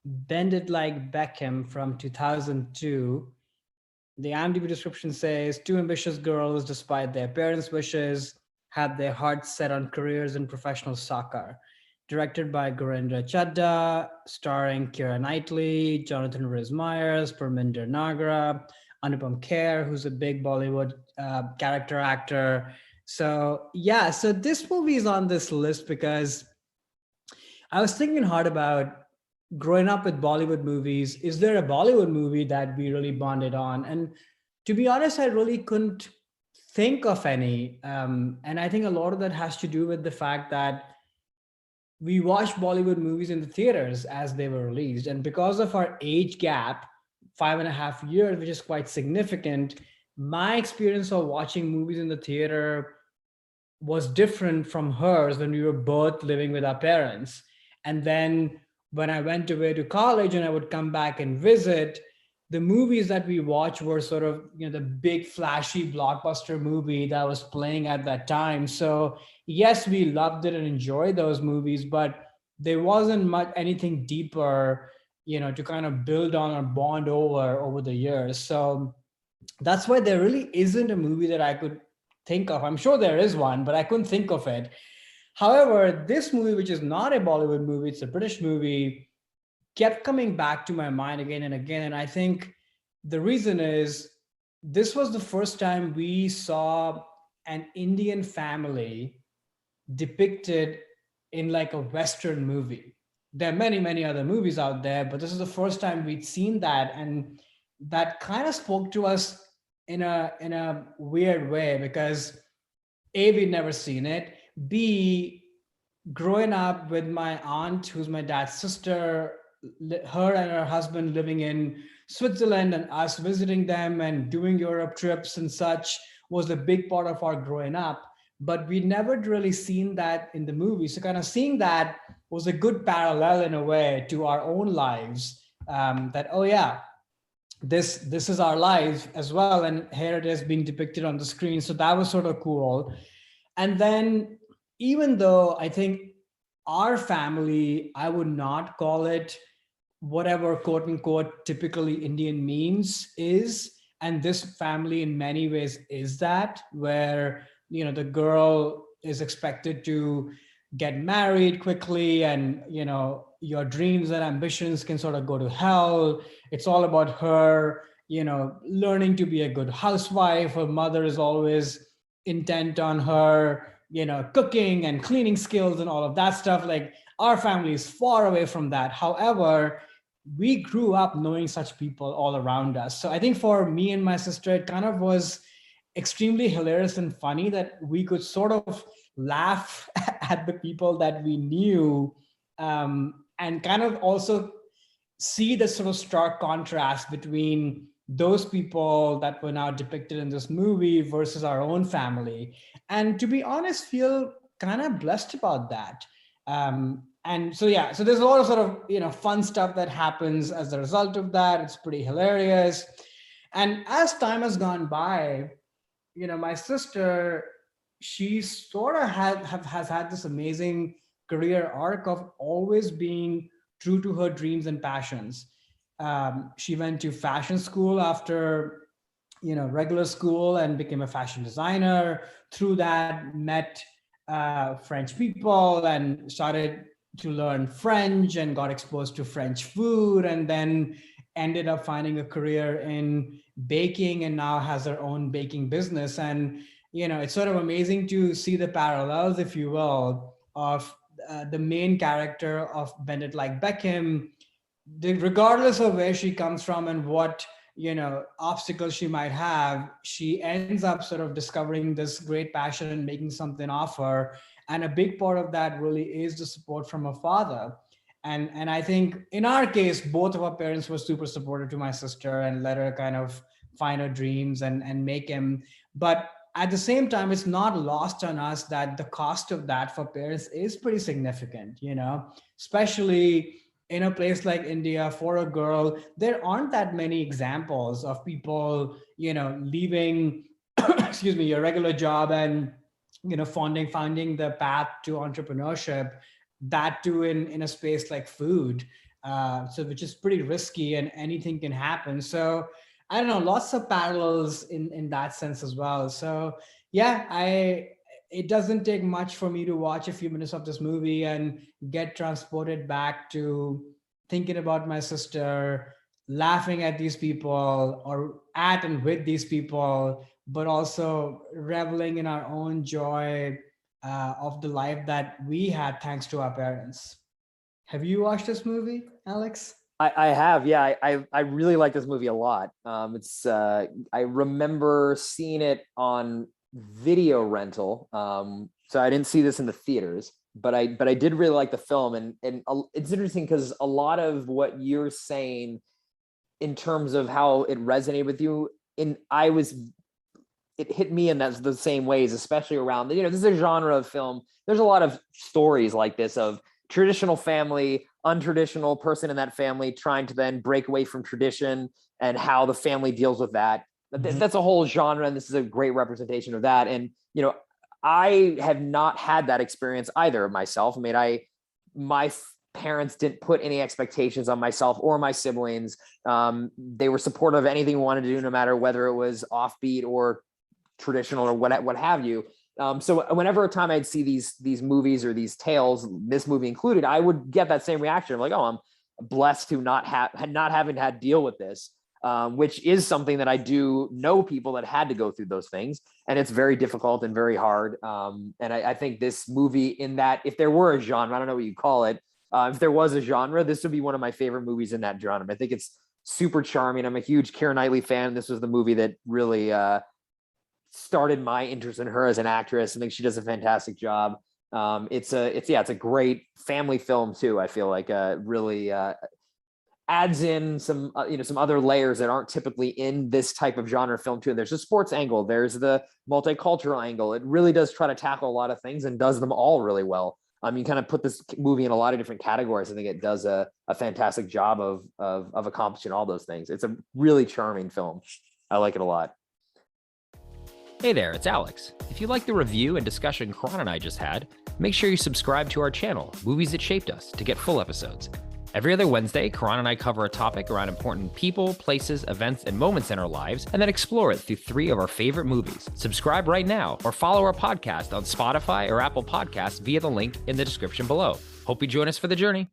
Bend It Like Beckham from 2002. The IMDb description says two ambitious girls, despite their parents' wishes, had their hearts set on careers in professional soccer. Directed by Gurinder Chadda, starring Keira Knightley, Jonathan Rhys-Meyers, Parminder Nagra, Anupam Kher, who's a big Bollywood character actor. So yeah, so this movie is on this list because I was thinking hard about growing up with Bollywood movies. Is there a Bollywood movie that we really bonded on? And to be honest, I really couldn't think of any. And I think a lot of that has to do with the fact that we watched Bollywood movies in the theaters as they were released. And because of our age gap, 5.5 years, which is quite significant, my experience of watching movies in the theater was different from hers when we were both living with our parents. And then when I went away to college and I would come back and visit, the movies that we watched were sort of, the big flashy blockbuster movie that was playing at that time. So yes, we loved it and enjoyed those movies, but there wasn't much anything deeper, to kind of build on or bond over the years. So that's why there really isn't a movie that I could think of. I'm sure there is one, but I couldn't think of it. However, this movie, which is not a Bollywood movie, it's a British movie, kept coming back to my mind again and again. And I think the reason is this was the first time we saw an Indian family depicted in like a Western movie. There are many, many other movies out there, but this is the first time we'd seen that. And that kind of spoke to us in a weird way because A, we'd never seen it. B, growing up with my aunt, who's my dad's sister, her and her husband living in Switzerland and us visiting them and doing Europe trips and such was a big part of our growing up. But we never really seen that in the movie. So kind of seeing that was a good parallel in a way to our own lives. That, oh yeah, this is our lives as well, and here it is being depicted on the screen. So that was sort of cool. And then, even though I think our family, I would not call it whatever quote unquote typically Indian means is, and this family in many ways is that, where the girl is expected to get married quickly, and your dreams and ambitions can sort of go to hell. It's all about her learning to be a good housewife. Her mother is always intent on her cooking and cleaning skills and all of that stuff. Like, our family is far away from that. However, we grew up knowing such people all around us. So I think for me and my sister, it kind of was extremely hilarious and funny that we could sort of laugh at the people that we knew, and kind of also see the sort of stark contrast between those people that were now depicted in this movie versus our own family. And to be honest, feel kind of blessed about that. And so, yeah, so there's a lot of sort of, fun stuff that happens as a result of that. It's pretty hilarious. And as time has gone by, my sister, she sort of has had this amazing career arc of always being true to her dreams and passions. She went to fashion school after regular school and became a fashion designer. Through that, met French people and started to learn French and got exposed to French food, and then ended up finding a career in baking and now has her own baking business. And it's sort of amazing to see the parallels, if you will, of the main character of Bend It Like Beckham, regardless of where she comes from and what obstacles she might have. She ends up sort of discovering this great passion and making something of her. And a big part of that really is the support from her father. And I think in our case, both of our parents were super supportive to my sister and let her kind of find her dreams and make him. But at the same time, it's not lost on us that the cost of that for parents is pretty significant, especially in a place like India. For a girl, there aren't that many examples of people, leaving, excuse me, your regular job and, finding the path to entrepreneurship that too in a space like food. So which is pretty risky and anything can happen. So I don't know, lots of parallels in that sense as well. So yeah, I it doesn't take much for me to watch a few minutes of this movie and get transported back to thinking about my sister, laughing at these people or at and with these people, but also reveling in our own joy of the life that we had thanks to our parents. Have you watched this movie, Alex? I have, yeah. I really like this movie a lot. I remember seeing it on video rental. So I didn't see this in the theaters, but I did really like the film, and it's interesting because a lot of what you're saying in terms of how it resonated with you, it hit me in the same ways, especially around, this is a genre of film. There's a lot of stories like this of traditional family, untraditional person in that family trying to then break away from tradition and how the family deals with that. That's a whole genre, and this is a great representation of that. And, I have not had that experience either myself. I mean, my parents didn't put any expectations on myself or my siblings. They were supportive of anything we wanted to do, no matter whether it was offbeat or traditional or what have you. So whenever a time I'd see these movies or these tales, this movie included, I would get that same reaction. I'm like, oh, I'm blessed to not having had to deal with this, which is something that I do know people that had to go through those things, and it's very difficult and very hard. And I think this movie, in that, if there were a genre, I don't know what you call it, if there was a genre, this would be one of my favorite movies in that genre. I think it's super charming. I'm a huge Keira Knightley fan. This was the movie that really started my interest in her as an actress. I think she does a fantastic job. It's a great family film too. I feel like really adds in some some other layers that aren't typically in this type of genre film too. There's a sports angle, there's the multicultural angle. It really does try to tackle a lot of things and does them all really well. You kind of put this movie in a lot of different categories. I think it does a fantastic job of accomplishing all those things. It's a really charming film. I like it a lot. Hey there, it's Alex. If you like the review and discussion Karan and I just had, make sure you subscribe to our channel, Movies That Shaped Us, to get full episodes. Every other Wednesday, Karan and I cover a topic around important people, places, events, and moments in our lives, and then explore it through 3 of our favorite movies. Subscribe right now, or follow our podcast on Spotify or Apple Podcasts via the link in the description below. Hope you join us for the journey.